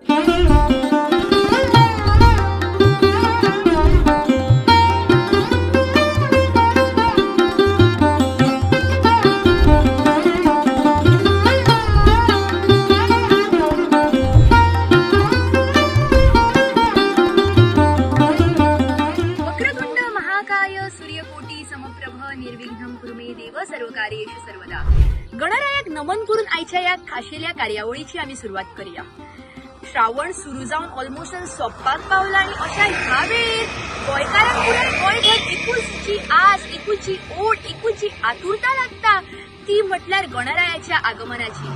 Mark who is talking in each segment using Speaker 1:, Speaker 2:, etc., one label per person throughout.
Speaker 1: सूर्यकोटी समप्रभ निर्विघ्नं कुरु मे देव सर्वकार्येषु सर्वदा। गणरायाक नमन करून आयच्या या खाशेल्या कार्यावळीची आम्ही सुरुवात करूया। श्रावण सुरू जाऊन ऑलमोस्ट सोंपपाक पावला आणि अशा ह्या वेळेर गोंयकारांक गोंयभर एकूचची आस, एकूचची ओढ, एकूचची आतुरता लागता ती म्हटल्यार गणरायाच्या आगमनाची।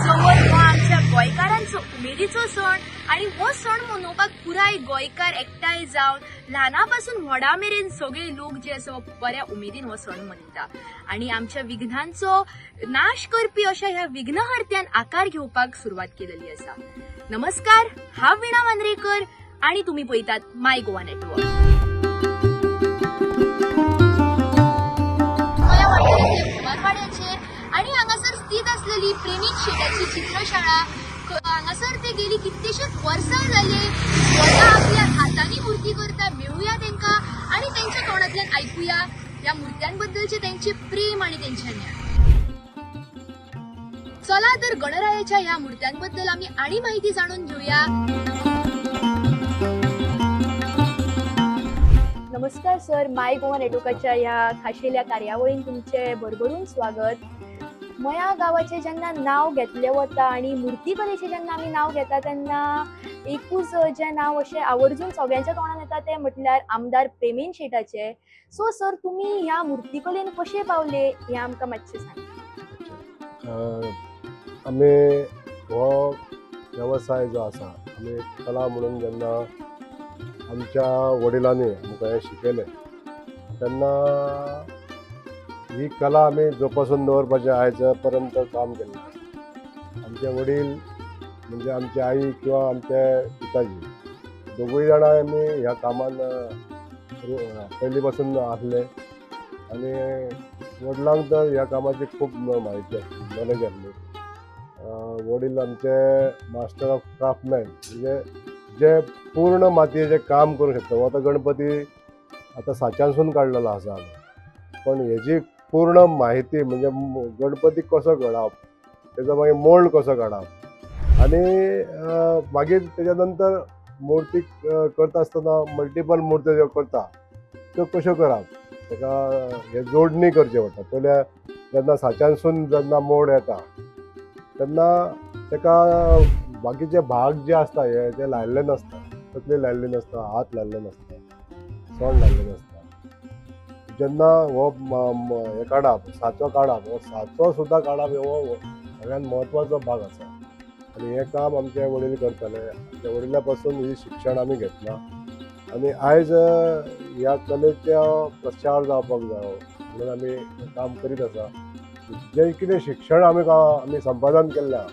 Speaker 1: जवळ हो आमच्या गोंयकारांचो उमेदीचो सण आणि हो सण मनोवपाक पुराय गोंयकार एकठांय जावन ल्हानापासून व्हडा मेरेन सगळे लोक जे आसा बऱ्या उमेदीन हो सण मनयता आणि आमच्या विघ्नांचो नाश करपी अशा ह्या विघ्नहर्त्यान आकार घेवपाक सुरुवात केलेली आसा। नमस्कार, हांव वीणा मांद्रेकर आणि तुम्ही पळयतात माय गोवा नेटवर्क। आणि हांगासर स्थित असलेली प्रेमिक शेताची चित्रशाळा, हांगासर ते गेली कित्येशीच वर्सां जाले व्हडा आपल्या हातांनी मूर्ती करता। मेळुया तेंका आणि त्यांच्या तोंडातल्यान ऐकूया या मूर्त्यांबद्दलचे त्यांचे प्रेम आणि त्यांचे ज्ञान। चला तर गणरायाच्या या मूर्त्यांबद्दल आम्ही आणि माहिती जाणून घेऊया। नमस्कार सर, माय गोवा नेटवर्काच्या या खाशेल्या कार्यावळीन तुमचे भरभरून स्वागत। मया गावाचे जेन्ना नाव घेतले वता आणि मूर्तिकलेचे जेन्ना आम्ही नाव घेता तेन्ना एकूच जे नाव अशें आवर्जून सगळ्यांच्या तोंडान येता ते म्हटल्यार आमदार प्रेमीन शेटाचे। सो सर, तुम्ही ह्या मूर्तिकलेन कशे पावले हे आमकां मातशें सांगा।
Speaker 2: आमी हो व्यवसाय जो आसा आमी कला म्हणून जेन्ना आमच्या वडिलांनी आमकां हे शिकयलें तेन्ना ही कला आमी जोपासून दवरपाचें आयज पर्यंत काम केलें। आमचे वडील म्हणजे आमची आई किंवा आमचे पिताजी दोगूय जाणां आमी ह्या कामान पयलीं पासून आसले आनी वडिलांक तर ह्या कामाची खूब म्हायती आसली, नॉलेज आसली। वडील आमचे मास्टर ऑफ क्राफ्टमॅन, म्हणजे जे पूर्ण मातयेचें काम करूंक शकता। हो आतां गणपती आतां साच्यानसून काडलेलो आसा, पण हेजी पूर्ण माहिती म्हणजे गणपती कसो घडप, तेजो मागीर मोल्ड कसो काडप आनी मागीर तेच्या नंतर मुर्ती करता आसतना मल्टिपल मुर्त्यो ज्यो करता त्यो कश्यो करप, तेका हे जोडणी करची पडटा। पयल्या जेन्ना साच्यानसून जेन्ना मोड येता तेन्ना तेका बाकीचे भाग जे आसता हे ते लायल्ले नासता, तकली लायल्ली नासता, हात लायल्ले नासता, सोंड लायल्लें नासता। जेन्ना हो हे काडप, साचो काडप, हो साचो सुद्दां काडप हो सगळ्यात म्हत्वाचो भाग आसा आनी हें काम आमचे वडील करताले। आमच्या वडिल्या पासून ही शिक्षण आमी घेतलां आनी आयज ह्या कलेचो प्रचार जावपाक जायो म्हणून आमी काम करीत आसा। जें कितें शिक्षण आमी संपादन केल्लें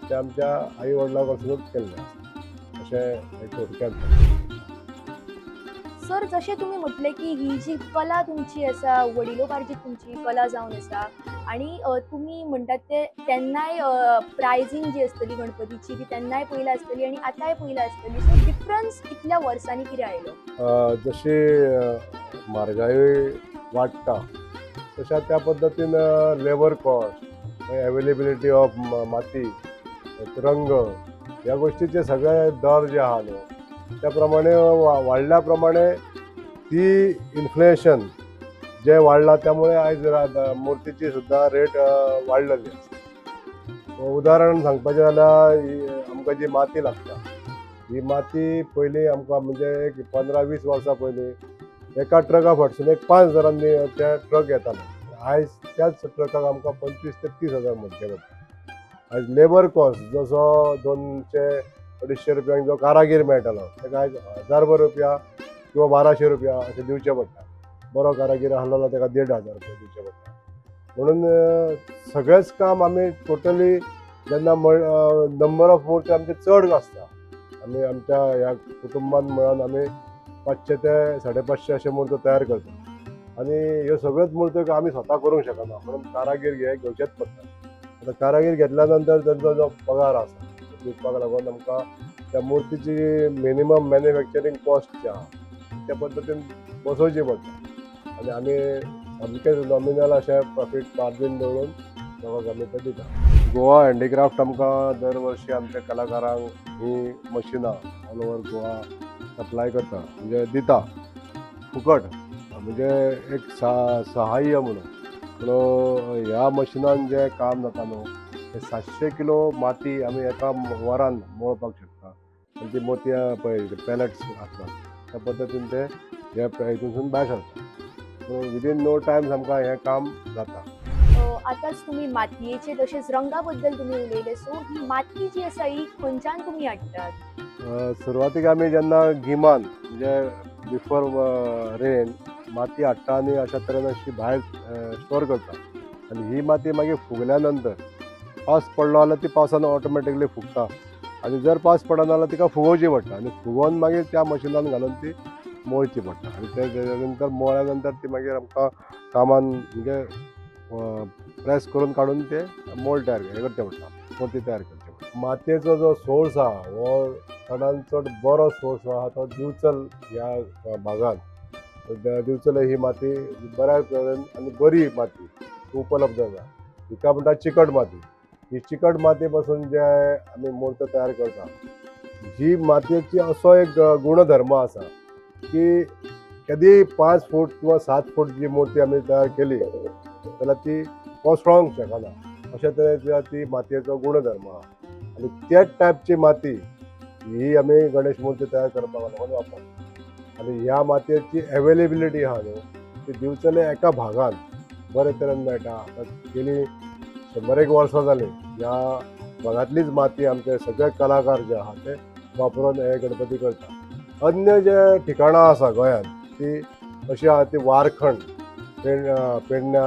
Speaker 2: तें आमच्या आई वडिलां कडसूनूच केल्लें अशें एक थोडक्यात।
Speaker 1: सर, जशें तुमी म्हटलें की ही जी कला तुमची आसा, वडिलोपार्जीत तुमची कला जावन आसा आणि तुम्ही म्हणटात ते तेन्नाय प्रायजींग जी आसतली गणपतीची ती तेन्नाय पयला आसतली आणि आतांय पयला आसतली। सो डिफरन्स इतल्या वर्सांनी कितें आयलो?
Speaker 2: जशी म्हारगाय वाडटा तशा त्या पद्दतीन लेबर कॉस्ट, अवेलेबिलिटी ऑफ माती, रंग, ह्या गोष्टीचे सगळे दर जे आहा न्हू त्या प्रमाणे वाडल्या प्रमाणे ती इन्फ्लेशन जे वाडला त्यामुळे आयज मुर्तीची सुद्दां रेट वाडलेली आसा। उदाहरण सांगपाचें जाल्यार आमकां जी माती लागता, ही माती पयलीं आमकां म्हणजे एक 15-20 वर्सां पयलीं एका ट्रका फाटसून एक 5,000 ते ट्रक येताले। आयज त्याच ट्रकाक आमकां 25,000 ते 30,000 म्हणचे पडटा। आयज लेबर कॉस्ट जसो 200-250 रुपयांक जो कारागीर मेळटालो तेका आयज 1000 रुपया किंवा 1200 रुपया अशें दिवचे पडटा। बरो कारागीर आसलो तेका 1,500 रुपया दिवचे पडटा। म्हणून सगळेंच काम आमी टोटली जेन्ना नंबर ऑफ मुर्ती आमचे चड आसता, आमी आमच्या ह्या कुटुंबान मेळोन आमी 500 ते 550 अशे मुर्त्यो तयार करता आनी ह्यो सगळ्योच मुर्त्यो आमी स्वता करूंक शकना, म्हणून कारागीर घेवचेच पडटा। आतां कारागीर घेतल्या नंतर तांचो जो पगार आसा दिवपाक लागून आमकां त्या मुर्तीची मिनिमम मॅन्युफॅक्चरींग कॉस्ट जी आहा त्या पद्दतीन बसोवची पडटा आनी आमी सामकें नॉमिनल अशें प्रॉफीट मार्जीन दवरून लोकांक आमी ते दिता. गोवा हँडीक्राफ्ट आमकां दर वर्शी आमच्या कलाकारांक ही मशिनां ऑल ओवर गोवा सप्लाय करता म्हणजे दिता फुकट म्हणजे एक सहाय्य म्हणून. पूण ह्या मशिनान जे काम जाता न्हू ते 700 किलो माती आमी एका वरान मळपाक शकता आनी ती मोती पळय पॅलेट्स आसतात त्या पद्दतीन ते हे हितूनसून भायर सरता. विदीन नो टायम्स आमकां हें काम जाता.
Speaker 1: आतांच तुम्ही मातयेचे तशेंच रंगा बद्दल तुम्ही उलयले, सो ही माती जी आसा ही खंयच्यान तुमी हाडटात?
Speaker 2: सुरवातीक आमी जेन्ना गिमान म्हणजे बिफोर रेन माती हाडटा आनी अशा तरेन अशी भायर स्टोर करता आनी ही माती मागीर फुगल्या नंतर पावस पडलो जाल्यार ती पावसान ऑटोमॅटिकली फुगता आनी जर पावस पडना जाल्यार तिका फुगोवची पडटा आनी फुगोवन मागीर त्या मशिनान घालून ती मळची पडटा आनी तेच्या नंतर मळ्या नंतर ती मागीर आमकां कामान म्हणजे प्रेस करून काडून ते मोल्ड तयार हे करचें पडटा, मोती तयार करचे पडटा. मातयेचो जो सोर्स आहा हो चडांत चड बरो सोर्स आहा तो दिवचल ह्या भागांत. दिवचल ही माती बऱ्या तरेन आनी बरी माती उपलब्ध आसा. हिका म्हणटा चिकट माती. ही चिकट माती पासून जे आमी मूर्त तयार करता ही मातयेची असो एक गुणधर्म आसा की केदी 5 फूट किंवा 7 फूट जी मूर्ती आमी तयार केली जाल्यार ती कोसळोंक शकना अशे तरेन ती मातयेचो गुणधर्म आहा. आनी त्याच टायपची माती ही आमी गणेश मूर्ती तयार करपाक लागून वापरता आनी ह्या मातयेची एवेलेबिलिटी आहा न्हू ती दिवचले एका भागान बरे तरेन मेळटा. आतां गेली 100 वर्सां जाली ह्या भागांतलीच माती आमचे सगळे कलाकार जे आहा ते वापरून हे गणपती करता. अन्य जे ठिकाणां आसा गोंयांत ती अशी आहा ती वारखंड पेडण्या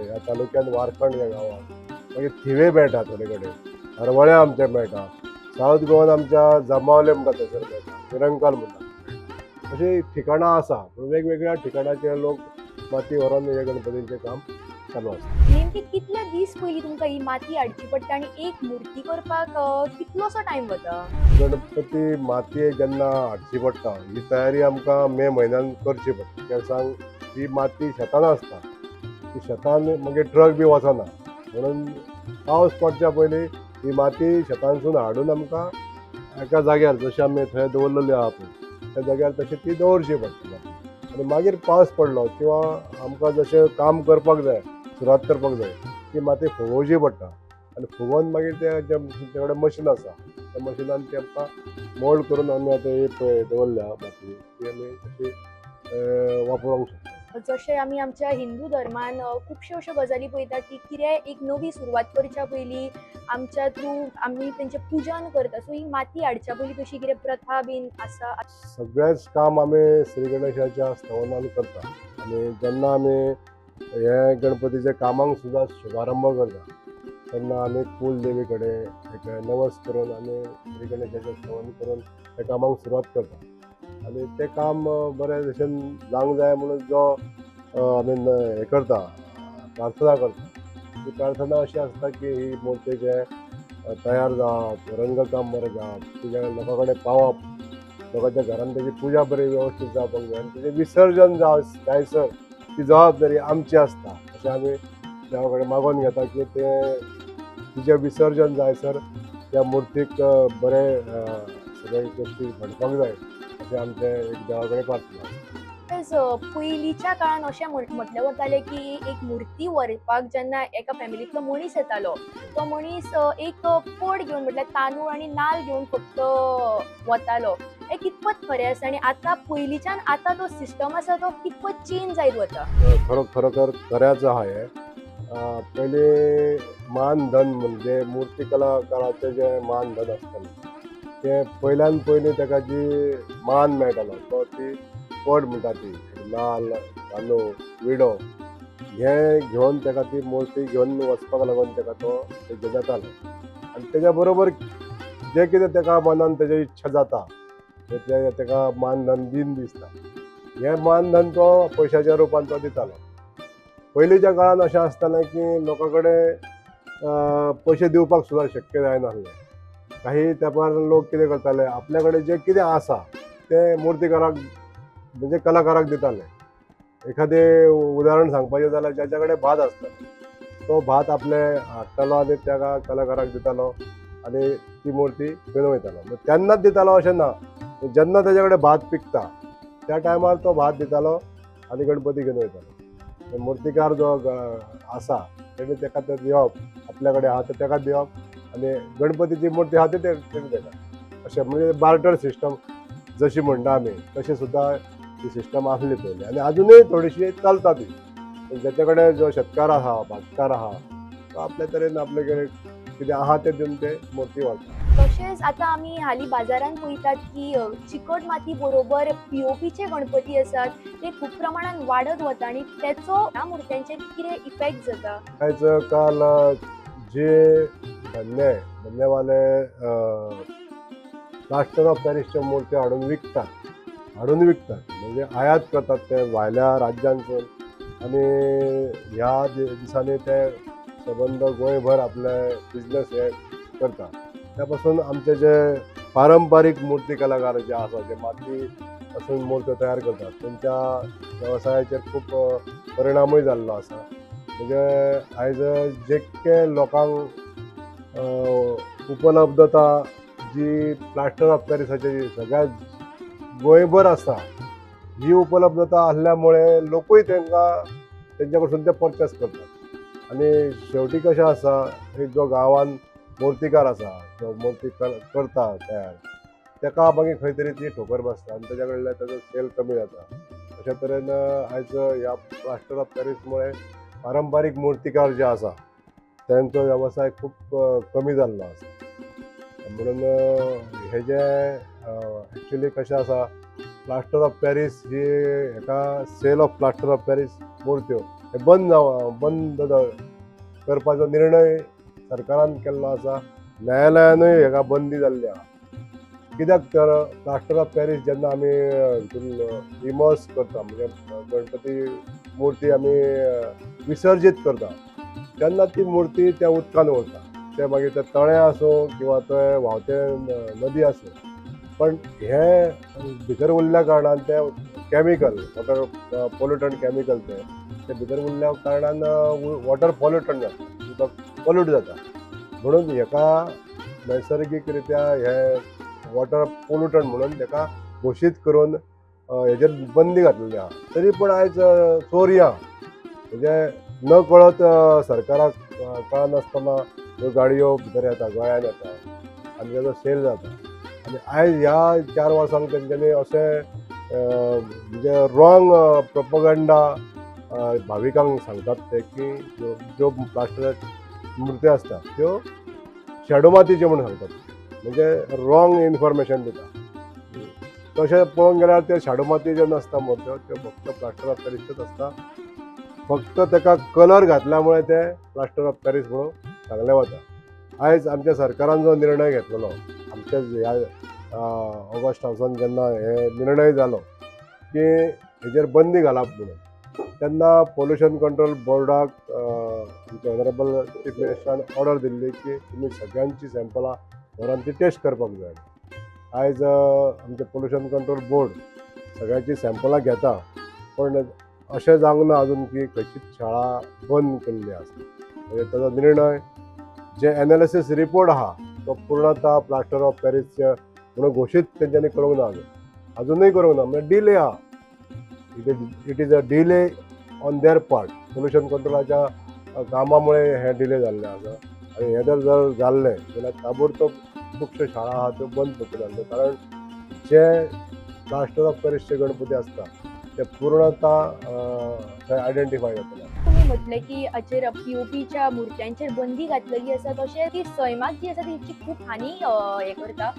Speaker 2: ह्या तालुक्यान वारखंड ह्या गांवांत मागीर थिवे मेळटा थोडे कडेन, हरवळ्या आमचे मेळटा, सावथ गोवान आमच्या जामावले म्हणटा थंयसर मेळटा, निरंकाल म्हणटा. अशी ठिकाणां आसा पूण वेगवेगळ्या ठिकाणाचे लोक माती व्हरून हे गणपतीचें काम चालू आसा.
Speaker 1: नेमके कितले दीस पयलीं तुमकां ही माती हाडची पडटा आनी एक मूर्ती करपाक कितलोसो टायम वता?
Speaker 2: गणपती मातये जेन्ना हाडची पडटा ही तयारी आमकां मे म्हयन्यान करची पडटा. कित्याक ही माती शेतान आसता ती शेतान मागीर ट्रक बी वचना म्हणून पावस पडच्या पयलीं ही माती शेतानसून हाडून आमकां एका जाग्यार जशी आमी थंय दवरलेली आहा पळय त्या जाग्यार तशी ती दवरची पडटा. आनी मागीर पावस पडलो किंवा आमकां जशें काम करपाक जाय सुरवात करपाक जाय ती माती फुगोवची पडटा आनी फुगोवन मागीर ते कडेन मशीन आसा त्या मशिनान ती आमकां मोल्ड करून आमी आतां ही पळय दवरल्या माती ती आमी तशी वापरूंक शकता.
Speaker 1: जशें आमी आमच्या हिंदू धर्मान खुबश्यो अश्यो गजाली पळयतात की कितेंय एक नवी सुरवात करच्या पयलीं आमच्या थ्रू आमी तेंचें पुजन करता, सो ही माती हाडच्या पयलीं तशी कितें प्रथा बीन आसा?
Speaker 2: सगळेंच काम आमी श्री गणेशाच्या स्थवनान करता आनी जेन्ना आमी हे गणपतीच्या कामांक सुद्दां शुभारंभ करता तेन्ना आमी कुल देवी कडेन एक नवस करून आमी श्री गणेशाचें स्तवन करून त्या कामांक सुरवात करता आनी तें काम बरे भशेन जावंक जाय म्हणून जो आमी हे करता प्रार्थना करता ती प्रार्थना अशी आसता की ही मूर्तीचे तयार जावप, रंगकाम बरें जावप, तुज्या लोकां कडेन पावप, लोकांच्या घरान तेजी पुजा बरी वेवस्थीत जावपाक जाय आनी तेजें विसर्जन जायसर ती जबाबदारी आमची आसता अशें आमी देवा कडेन मागून घेता की ते तिजें विसर्जन जायसर त्या मूर्तीक बरे सगळे गोश्टी घडपाक जाय अशें आमचें एक देवा कडेन प्रार्थना आसता.
Speaker 1: पयलींच्या काळान अशें म्हटलें वतालें की एक मूर्ती व्हरपाक जेन्ना एका फॅमिलींतलो मनीस येतालो तो मनीस एक पड घेवन म्हटल्यार तांदूळ आनी नाल्ल घेवन फक्त वतालो. हें कितपत खरें आसा आनी आतां पयलींच्यान आतां तो सिस्टम आसा तो कितपत चेंज जायत वता?
Speaker 2: खरोखर खऱ्याच आहा हें. पयलीं मानधन म्हणजे मूर्ती कलाकाराचें जें मानधन आसतालें तें पयल्यान पयलीं ताका जी मान मेळटालो तो ती पड म्हणटा ती नाल्ल, तांदूळ, विडो हें घेवन ताका ती मूर्ती घेवन वचपाक लागून ताका तो तेजें जातालो आनी तेज्या बरोबर जें कितें ताका मनान तेजी इच्छा जाता तें ताका मानधन दिन दिसता हें मानधन तो पयशाच्या रुपान तो दितालो. पयलींच्या काळान अशें आसतालें की लोकां कडेन पयशे दिवपाक सुद्दां शक्य जायनासलें काही तेंपार लोक कितें करताले, आपल्याकडे जे कितें आसा ते मुर्तीकाराक म्हणजे कलाकाराक दिताले. एखादे उदाहरण सांगपाचें जाल्यार ज्याच्या कडेन भात आसता तो भात आपले हाडटालो आनी त्या कलाकाराक दितालो आनी ती मुर्ती घेवन वयतालो. तेन्नाच दितालो अशें ना, जेन्ना तेजे कडेन भात पिकता त्या टायमार तो भात दितालो आनी गणपती घेवन वयतालो. मुर्तीकार जो आसा तेणे तेका ते दिवप, आपल्या कडेन आहा ते तेका दिवप आनी गणपतीची मूर्ती आहा ती तेणे दिता. अशें म्हणजे बार्टर सिस्टम जशी म्हणटा आमी तशी सुद्दां ही सिस्टम आसली पयलीं आनी अजुनूय थोडीशी चलता ती. ज्याच्या कडेन जो शेतकार आहा, भातकार आहा तो आपल्या तरेन आपले कडेन कितें आहा तें दिवन ते मूर्ती व्हरता.
Speaker 1: तशेंच आतां आमी हालीं बाजारांत पळयतात की चिकट माती बरोबर पीओपीचे गणपती आसात ते खूब प्रमाणात वाडत वता आनी तेचो ह्या मुर्त्यांचेर कितें इफेक्ट जाता?
Speaker 2: आयज काल जे धन्यवाले प्लास्टर ऑफ पॅरिसच्यो मूर्त्यो हाडून विकतात म्हणजे आयात करतात ते भायल्या राज्यांसून आनी ह्या दिसांनी ते संबंध गोंयभर आपले बिझनेस हे करता. त्या पासून आमचे जे पारंपारीक मूर्ती कलाकार जे आसा जे माती पासून मूर्त्यो तयार करतात तेंच्या वेवसायाचेर खूब परिणामूय जाल्लो आसा. म्हणजे आयज जेके लोकांक उपलब्धता जी प्लास्टर ऑफ पॅरिसाची सगळ्या गोंयभर आसा ही उपलब्धता आसल्यामुळे लोकूय तेंच्या कडसून ते परचेस करतात. आनी शेवटी कशें आसा, एक जो गांवांत मुर्तीकार आसा जो मूर्ती करता तयार तेका मागीर खंय तरी ती ठोकर बसता आनी तेच्या कडल्यान तेजो सेल कमी जाता. अशा तरेन आयज ह्या प्लास्टर ऑफ पॅरिसमुळे पारंपारीक मुर्तीकार जे आसा त्यांचो वेवसाय खूब कमी जाल्लो आसा. म्हणून हे जे एक्चुली कशें आसा, प्लास्टर ऑफ पॅरीस ही हेका sale of plaster of Paris मुर्त्यो हे बंद करपाचो निर्णय सरकारान केल्लो आसा. न्यायालयानूय हेका बंदी जाल्ली आहा. कित्याक तर प्लास्टर ऑफ पॅरीस जेन्ना आमी इमर्स करता म्हणजे गणपती मूर्ती आमी विसर्जीत करता तेन्ना ती मूर्ती त्या उदकान वता. ते मागीर ते तळें आसूं किंवा ते व्हांवते नदी आसूं, पण हे भितर उरल्या कारणान ते कॅमिकल वॉटर पोल्युटंट कॅमिकल ते भितर उरल्या कारणान वॉटर पोल्युटंट जाता, उदक पोल्यूट जाता. म्हणून हेका नैसर्गीक रित्या हे वॉटर पोल्युटंट म्हणून तेका घोशीत करून हेजेर बंदी घातलेली आहा. तरी पूण आयज चोरयां म्हणजे न कळत सरकाराक कळनासतना ह्यो गाडयो भितर येता, गोंयांत येता आनी तेजो सेल जाता. आनी आयज ह्या 4 वर्सांक तेंच्यांनी अशें म्हणजे रॉंग प्रोपगंडा भाविकांक सांगतात ते की ज्यो प्लास्टर मुर्त्यो आसता त्यो शॅडो मातीच्यो म्हणून सांगतात, म्हणजे रॉंग इन्फॉर्मेशन दिता. तशें पळोवंक गेल्यार त्यो शॅडो मातीच्यो नासता मुर्त्यो, त्यो फक्त प्लास्टर ऑफ पॅरिसच्योच आसता. फक्त तेका कलर घातल्यामुळे ते प्लास्टर ऑफ पॅरीस म्हणून सांगले वता. आयज आमच्या सरकारान जो निर्णय घेतलेलो आमच्या ह्या ऑगस्टासून जेन्ना हे निर्णय जालो की हेजेर बंदी घालप म्हणून, तेन्ना पोल्युशन कंट्रोल बोर्डाक आमच्या ऑनरेबल चीफ मिनिस्टरान ऑर्डर दिल्ली की तुमी सगळ्यांची सॅम्पलां व्हरून ती टेस्ट करपाक जाय. आयज आमचे पोल्युशन कंट्रोल बोर्ड सगळ्यांची सॅम्पलां घेता, पण अशें जावंक ना अजून की खंयचीच शाळा बंद केल्ली आसा. म्हणजे ताजो निर्णय जे एनालिसीस रिपोर्ट आहा तो पूर्णता प्लास्टर ऑफ पॅरिसचे म्हणून घोशीत तेंच्यांनी करूंक ना अजूनय करूंक ना. म्हणजे डिले आहा. It is a delay on their part. Pollution कंट्रोलाच्या कामामुळे हे डिले जाल्ले आसा आनी हे जर जाल्लें जाल्यार ताबडतोब खुबश्यो शाळा आहा त्यो बंद पडटल्यो. कारण जे प्लास्टर ऑफ पॅरिसचे गणपती आसता ते पूर्णता थंय आयडेंटिफाय जातले.
Speaker 1: तुम्ही म्हटलें की हाचेर पीओपीच्या मुर्त्यांचेर बंदी घातलेली आसा, तशें ती सैमाक जी आसा तिची खूब हानी हे करता.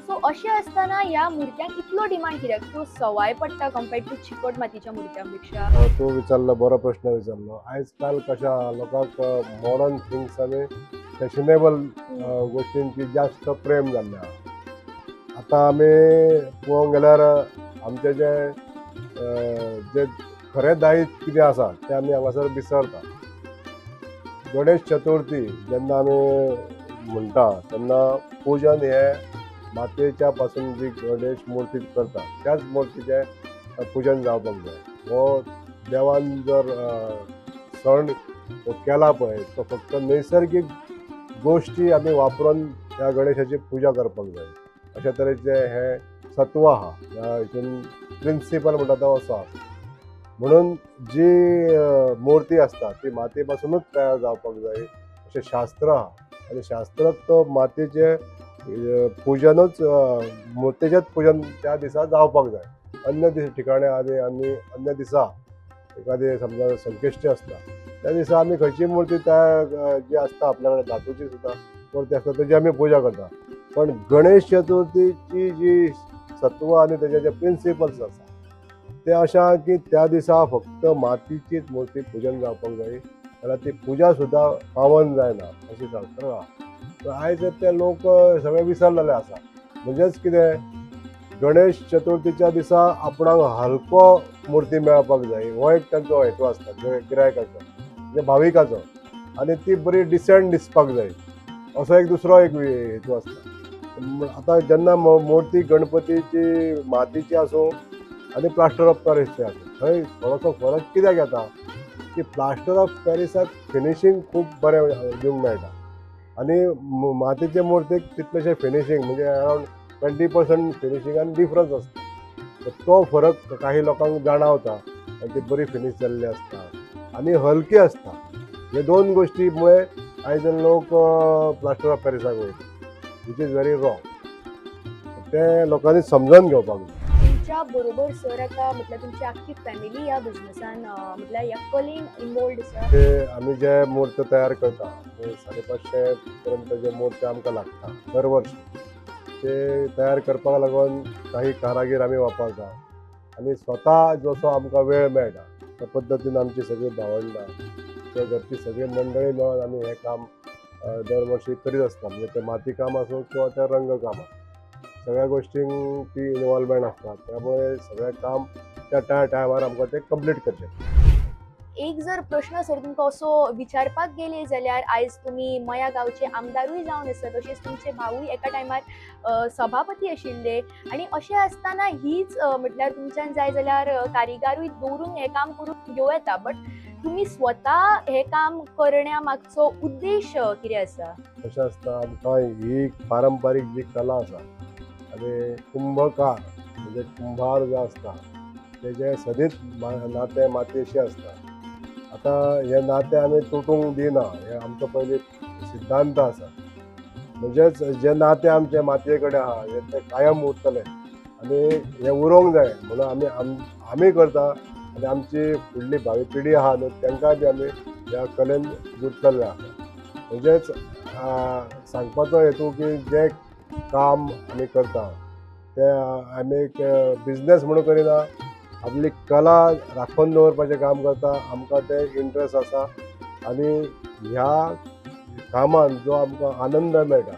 Speaker 1: सो अशें आसतना ह्या मुर्त्यांक इतलो डिमांड कित्याक? त्यो सवाय पडटा कंपेर्ड टू चिकट मातीच्या मुर्त्यां पेक्षा?
Speaker 2: तूं विचारलो बरो प्रश्न विचारलो. आयज काल कशें आहा, लोकांक मॉडर्न थिंग्स आनी फॅशनेबल गोश्टींची जास्त प्रेम जाल्लें आहा. आतां आमी पळोवंक गेल्यार आमचे जे खरें दायित्व कितें आसा तें आमी हांगासर विसरता. गणेश चतुर्थी जेन्ना आमी म्हणटा तेन्ना पुजन हे मातयेच्या पासून जी गणेश मुर्ती करता त्याच मुर्तीचे पुजन जावपाक जाय. हो देवान जर सण हो केला पळय तो फक्त नैसर्गीक गोश्टी आमी वापरून त्या गणेशाची पुजा करपाक जाय. अशा तरेचे हे सत्व आहा ह्या हितून प्रिंसिपल म्हणटा तो असो आसा. म्हणून जी मुर्ती असता ती मातये पासूनच तयार जावपाक जाय अशें शास्त्र आहा. आनी शास्त्रांत तो मातयेचे पुजनूच मुर्तेचेच पुजन त्या दिसा जावपाक जाय. अन्य ठिकाणी आमी अन्य दिसा एखादी समजा संकश्टी असता त्या दिसा आमी खंयची मुर्ती तयार जी असता आपल्या कडेन धातूची सुद्दां मुर्ती असता तेजी आमी पुजा करता. पण गणेश चतुर्थीची जी सत्व आनी तेजे जे प्रिंसिपल्स आसा ते अशा की त्या दिसा फक्त मातीचीच मुर्ती पुजन जावपाक जाय जाल्यार ती पुजा सुद्दां पावन जायना अशें शास्त्र आहा. आयज ते लोक सगळे विसरलेले आसा. म्हणजेच कितें गणेश चतुर्थीच्या दिसा आपणाक हलको मुर्ती मेळपाक जाय हो एक तांचो हेतू आसता गिरायकाचो म्हणजे भाविकाचो. आनी ती बरी डिसेंट दिसपाक जाय असो एक दुसरो एक हेतू आसता. आतां जेन्ना मुर्ती गणपतीची मातीची आसूं आनी प्लास्टर ऑफ पॅरिसची आसूं थंय थोडोसो फरक कित्याक येता की प्लास्टर ऑफ पॅरिसाक फिनिशींग खूब बरें दिवंक मेळटा आनी मातयेचे मुर्तीक तितलेशें फिनिशींग म्हणजे अरावंड 20% फिनिशिंगान डिफरन्स आसता. तो फरक काही लोकांक जाणवता आनी ती बरी फिनीश जाल्ली आसता आनी हलकी आसता. हे दोन गोश्टी मुळे आयज लोक प्लास्टर ऑफ पॅरिसाक वयता विच इज व्हेरी रॉंग. ते लोकांनी समजून घेवपाक जाय.
Speaker 1: तुमच्या बरोबर सर आता म्हटल्यार तुमची आख्खी फॅमिली ह्या बिझनेसान म्हटल्यार ह्या कलेन इन्वॉल्ड आसा.
Speaker 2: ते आमी जे मूर्त तयार करता ते 550 पर्यंत जे मूर्ती आमकां लागता दर वर्षी ते तयार करपाक लागून काही कारागीर आमी वापरता आनी स्वता जसो आमकां वेळ मेळटा त्या पद्दतीन आमची सगळीं भावंडां किंवा घरची सगळी मंडळी मेळून आमी हें काम दर वर्षी करीत आसता. म्हणजे ते माती काम आसूं किंवा ते रंग काम आसूं सगळ्या गोश्टींक ती इनवॉल्वमेंट आसता. त्यामुळे सगळें काम त्या टायमार आमकां ते कंप्लीट करचें.
Speaker 1: एक जर प्रश्न सर तुमकां असो विचारपाक गेले जाल्यार आयज तुमी मया गांवचे आमदारूय जावन आसा तशेंच तुमचे भावूय एका टायमार सभापती आशिल्ले आनी अशें आसतना हीच म्हटल्यार तुमच्यान जाय जाल्यार कारिगारूय दवरून हें काम करून घेवं येता. बट तुमी स्वता हें काम करण्या मागचो उद्देश कितें आसा?
Speaker 2: अशें आसता आमकां ही पारंपारीक जी कला आसा आनी कुंभकार म्हणजे कुंभार जो आसता तेजे सदींच नातें मातयेशी आसता. आतां हे नातें आमी तुटूंक दिना हें आमचो पयली सिद्धांत आसा. म्हणजेच जे नातें आमचे मातये कडेन आहा हे ते कायम उरतले आनी हें उरोंक जाय म्हणून आमी करता आनी आमची फुडली भावी पिढी आहा न्हू तांकां बी आमी ह्या कलेन गुंतलेले आसा. म्हणजेच सांगपाचो हेतू की जे काम आमी करता ते आमी एक बिजनेस म्हणून करिना आपली कला राखून दवरपाचें काम करता. आमकां ते इंट्रस्ट आसा आनी ह्या कामान जो आमकां आनंद मेळटा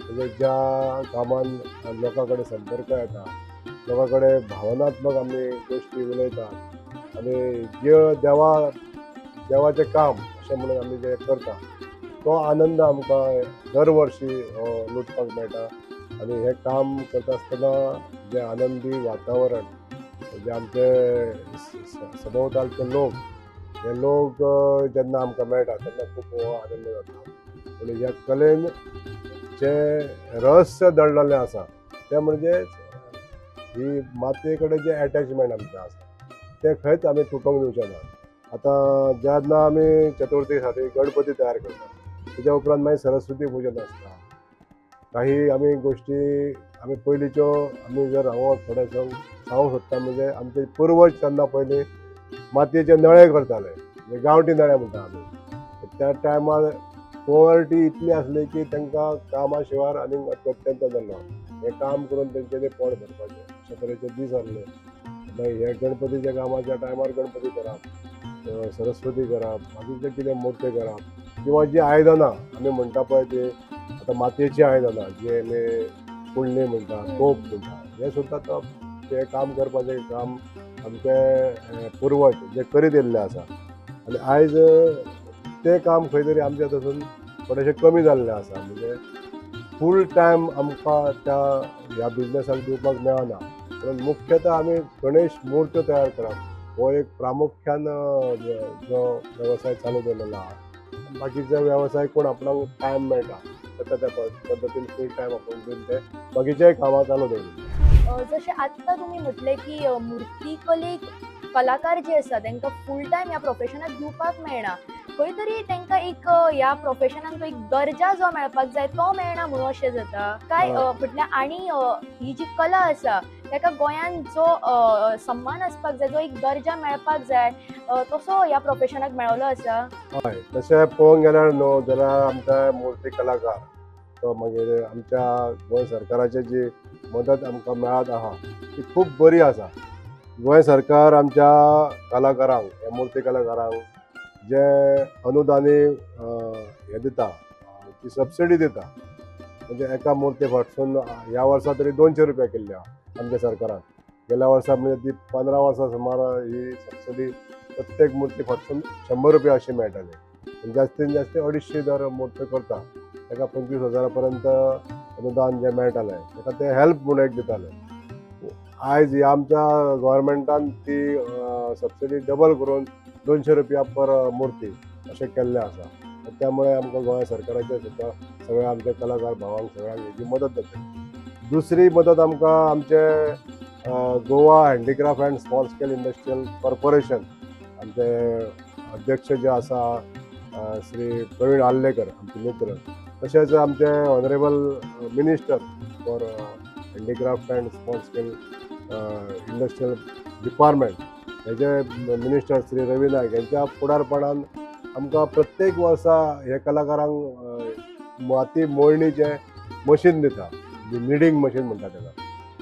Speaker 2: म्हणजे ज्या कामान लोकां कडेन संपर्क येता लोकां कडेन भावनात्मक आमी गोश्टी उलयतात आनी ज्यो देवाचें काम अशें म्हणून आमी जे करता तो आनंद आमकां दर वर्शी लुटपाक मेळटा. आनी हें काम करता आसतना जें आनंदी वातावरण जे आमचे सभोवतालचे लोक हे लोक जेन्ना आमकां मेळटा तेन्ना खूब आनंद जाता. आनी ह्या कलेन जे रहस्य दडलेलें आसा तें म्हणजे ही मातये कडेन जे एटॅचमेंट आमचें आसा तें खंयच आमी तुटोंक दिवचें ना. आतां जेन्ना आमी चतुर्थी साठी गणपती तयार करता तेज्या उपरांत मागीर सरस्वती पुजन आसता. काही आमी गोश्टी आमी पयलींच्यो आमी जर हांव थोडे सांगूंक सोदता म्हणजे आमचे पुर्वज तेन्ना पयलीं मातयेचे नळे करताले म्हणजे गांवठी नळे म्हणटा आमी. त्या टायमार पॉवर्टी इतली आसली की तांकां कामा शिवाय आनीक अत्यंत जाल्लो हें काम करून तेंचें पोट भरपाचें अशे तरेचे दीस आसले. मागीर हे गणपतीच्या कामाच्या टायमार गणपती करप सरस्वती करप बाकीचे कितें मुर्ती करप किंवा जी आयदनां आमी म्हणटा पळय ती आतां मातयेची आयदनां जी आमी कुंडली म्हणटा तोप म्हणटा हें सुद्दां तो तें काम करपाचें काम आमचे पुर्वज जे करीत येयल्ले आसा. आनी आयज तें काम खंय तरी आमच्या थंयसून थोडेशे कमी जाल्ले आसा. म्हणजे फूल टायम आमकां त्या ह्या बिझनेसाक दिवपाक मेळना. पण मुख्यतः आमी गणेश मुर्त्यो तयार करप हो एक प्रामुख्यान जो वेवसाय चालू दवरलेलो आहा. बाकीचे वेवसाय कोण आपणाक टायम मेळटा त्या पद्दतीन फूल टायम आपूण बीन ते बाकीचेय कामां चालू दवरलेली.
Speaker 1: जशें आत्तां तुमी म्हटलें की मुर्तीकलेक कलाकार जे आसा तांकां फूल टायम ह्या प्रोफेशनाक दिवपाक मेळना. खंय तरी तांकां एक ह्या प्रोफेशनान तो एक दर्जा जो मेळपाक जाय तो मेळना म्हणून अशें जाता काय? म्हटल्यार आनी ही जी कला आसा ताका गोंयान जो सन्मान आसपाक जाय, जो एक दर्जा मेळपाक जाय, तसो ह्या प्रोफेशनाक मेळलो आसा?
Speaker 2: हय, तशें पळोवंक गेल्यार न्हू जाल्यार आमचे मुर्ती कलाकार तो मागीर आमच्या गोंय सरकाराची जी मदत आमकां मेळत आहा ती खूब बरी आसा. गोंय सरकार आमच्या कलाकारांक ह्या मुर्ती कलाकारांक जे अनुदानी हे दिता, ती सबसिडी दिता. म्हणजे एका मुर्ते फाटसून ह्या वर्सा तरी 200 रुपया केल्ल्या आमच्या सरकारान. गेल्या वर्सा म्हणजे ती 15 वर्सां सुमार ही सबसिडी प्रत्येक मुर्ती फाटसून 100 रुपया अशी मेळटाली. जास्तीत जास्त 250 दर मुर्त्यो करता ताका 25,000 पर्यंत अनुदान जे मेळटालें ताका ते हेल्प म्हणून एक दिताले. आयज ह्या आमच्या गव्हर्मेंटान ती सबसिडी डबल करून 200 रुपया पर मुर्ती अशें केल्लें आसा. त्यामुळे आमकां गोंय सरकाराचे सुद्दां सगळ्या आमच्या कलाकार भावांक सगळ्यांक हेजी मदत जाता. दुसरी मदत आमकां आमचे Goa handicraft and small scale industrial corporation आमचे अध्यक्ष जे आसा श्री प्रवीण आल्लेकर आमचे मित्र, तशेंच आमचे honourable minister for handicraft and small scale industrial department हेजे मिनिस्टर श्री रवी नायक यांच्या फुडारपणान आमकां प्रत्येक वर्सा हे कलाकारांक माती मोळणीचें मशीन दिता, निडींग मशीन म्हणटा ताका.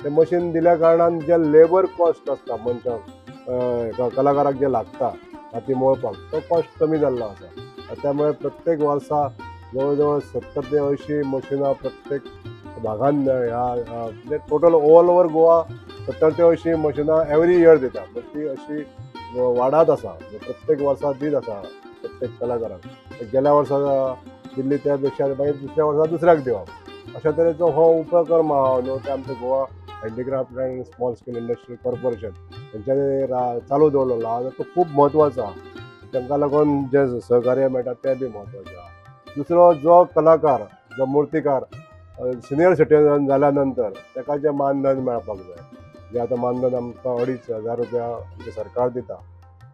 Speaker 2: तें मशीन दिल्या कारणान जे लेबर कॉस्ट आसता मनशाक कलाकाराक जे लागता माती मोळपाक तो कॉस्ट कमी जाल्लो आसा. त्यामुळे प्रत्येक वर्सा जवळ जवळ 70 ते 80 मशिनां प्रत्येक भागान ह्या म्हणजे टोटल ऑल ओवर गोवा 70 ते 80 मशिनां एवरी इयर दिता. ती अशी वाडत आसा, प्रत्येक वर्सा दीत आसा प्रत्येक कलाकाराक. गेल्या वर्सा दिल्ली त्या पेक्षा मागीर दुसऱ्या वर्सा दुसऱ्याक दिवप अशा तरेचो हो उपक्रम आहा न्हू ते आमचे Goa handicraft and small scale industrial corporation हेंच्यांनी चालू दवरलेलो आहा. तो खूब म्हत्वाचो आहा. तांकां लागून जे सहकार्य मेळटा तें बी म्हत्वाचें आहा. दुसरो जो कलाकार जो मुर्तीकार सिनियर सिटीजन जाल्या नंतर ताका जें मानधन मेळपाक जाय, जें आतां मानधन आमकां 2,500 रुपया आमचें सरकार दिता,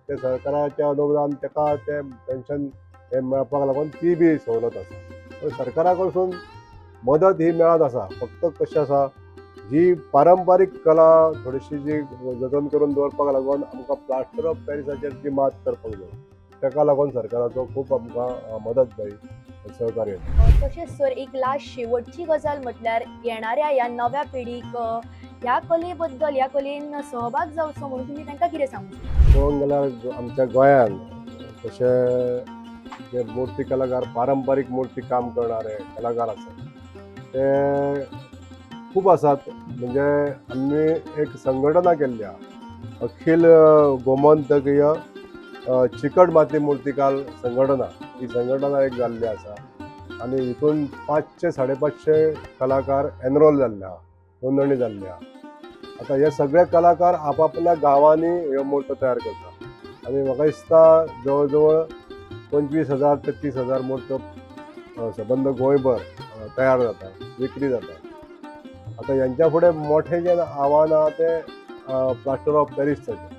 Speaker 2: ते सरकाराचें अनुदान ताका तें पेन्शन हें मेळपाक लागून ती बी सवलत आसा. सरकारा कडसून मदत ही मेळत आसा. फक्त कशें आसा ही पारंपारीक कला थोडीशी जी जतन करून दवरपाक लागून आमकां प्लास्टर ऑफ पॅरिसाचेर जी मात करपाक जाय ताका लागून सरकाराचो खूब आमकां मदत जाय, सहकार्य.
Speaker 1: तशेंच सर एक लास्ट शेवटची गजाल म्हटल्यार येणाऱ्या ह्या नव्या पिढीक ह्या कले बद्दल ह्या कलेन सहभाग जावचो म्हणून तुमी तांकां कितें सांगू?
Speaker 2: पळोवंक गेल्यार आमच्या गोंयान तशे जे मुर्ती कलाकार पारंपारीक मुर्ती काम करणारे कलाकार आसात ते खूब आसात. म्हणजे आमी एक संघटना केल्ली आहा, अखिल गोमंतकीय चिकट माती मुर्तीकार संघटना. ही संघटना एक जाल्ली आसा आनी हितून 500-550 कलाकार एनरोल जाल्ले आहा, नोंदणी जाल्ली आहा. आतां हे सगळे कलाकार आपापल्या गांवांनी ह्यो मुर्त्यो तयार करतात आनी म्हाका दिसता जवळ जवळ 25,000 ते 30,000 मुर्त्यो सबंद गोंयभर तयार जाता, विक्री जाता. आतां हेंच्या फुडें मोठें जें आव्हान आहा तें प्लास्टर ऑफ पॅरिसाचें.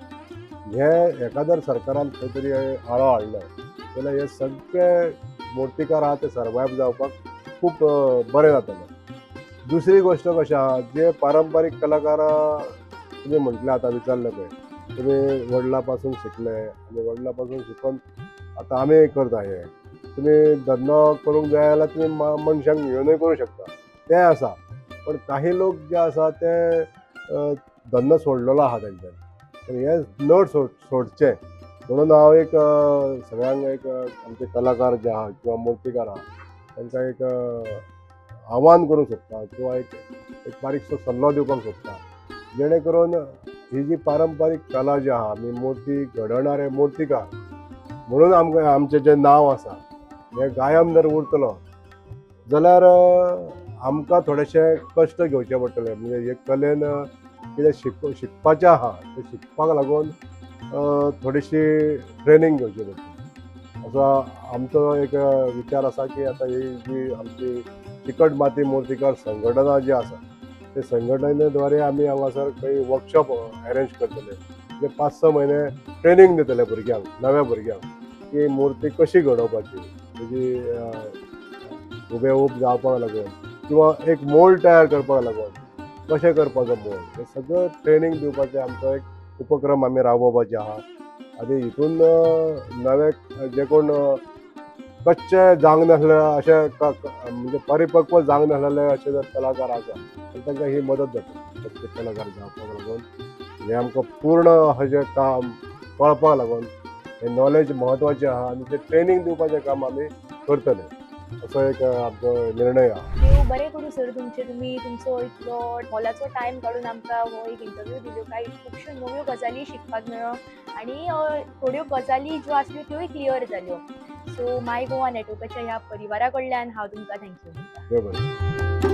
Speaker 2: हेका जर सरकारान खंय तरी आळो हाडलो जाल्यार हे सगळे मुर्तीकार आहा ते सर्वायव जावपाक खूब बरें जातलें. दुसरी गोश्ट कशी आहा, जे पारंपारीक कलाकार तुमी म्हटलें आतां विचारलें पळय, तुमी वडिलां पासून शिकले आनी वडिलां पासून शिकून आतां आमी करता हे. तुमी धंदो करूंक जाय जाल्यार तुमी मनशांक घेवनूय करूं शकता, तें आसा. पण काही लोक जे आसा ते धंदो सोडलेलो आहा तेंच्यांनी. पण हे न सोडचें म्हणून हांव एक सगळ्यांक एक आमचे कलाकार जे आहा किंवा मुर्तीकार आहा तांकां एक आव्हान करूंक सोदता किंवा एक बारीकसो सल्लो दिवपाक सोदता, जेणे करून ही जी पारंपारीक कला जी आहा आमी मुर्ती घडवणारे मुर्तीकार म्हणून आमचें जें नांव आसा हे कायम जर उरतलो जाल्यार आमकां थोडेशे कश्ट घेवचे पडटले. म्हणजे हे कलेन कितें शिकपाचें आहा तें शिकपाक लागून थोडीशी ट्रेनींग घेवची पडटली असो आमचो एक विचार आसा की आतां ही जी आमची चिकट माती मुर्तीकार संघटना जी आसा ते संघटनेद्वारे आमी हांगासर खंय वर्कशॉप अरेंज करतले. म्हणजे 5-6 म्हयने ट्रेनींग दितले भुरग्यांक, नव्या भुरग्यांक की मुर्ती कशी घडोवपाची, तेजी हुबेहूब जावपाक लागून किंवा एक मोल्ड तयार करपाक लागून कशें करपाचो मोल्ड हे सगळं ट्रेनींग दिवपाचें आमचो एक उपक्रम आमी राबोवपाचे आहा. आनी हितून नवे जे कोण कच्चे जावंक नासले अशे म्हणजे परिपक्व जावंक नासलेले अशे जर कलाकार आसा तर तांकां ही मदत जाता कच्चे कलाकार जावपाक लागून हे आमकां पूर्ण अशें काम कळपाक लागून हे नॉलेज म्हत्वाचें आहा आनी ते ट्रेनींग दिवपाचें काम आमी करतले असो एक आमचो निर्णय आहा.
Speaker 1: देव बरें करूं सर तुमी तुमचो इतलो मोलाचो टायम काडून आमकां हो एक इंटरव्यू दिलो. काय खुबश्यो नव्यो गजाली शिकपाक मेळ्ळो आनी थोड्यो गजाली ज्यो आसल्यो त्योय क्लियर जाल्यो. सो माय गोवा नेटवर्काच्या ह्या परिवारा कडल्यान हांव तुमकां थँक्यू म्हणटा.
Speaker 2: देव बरें.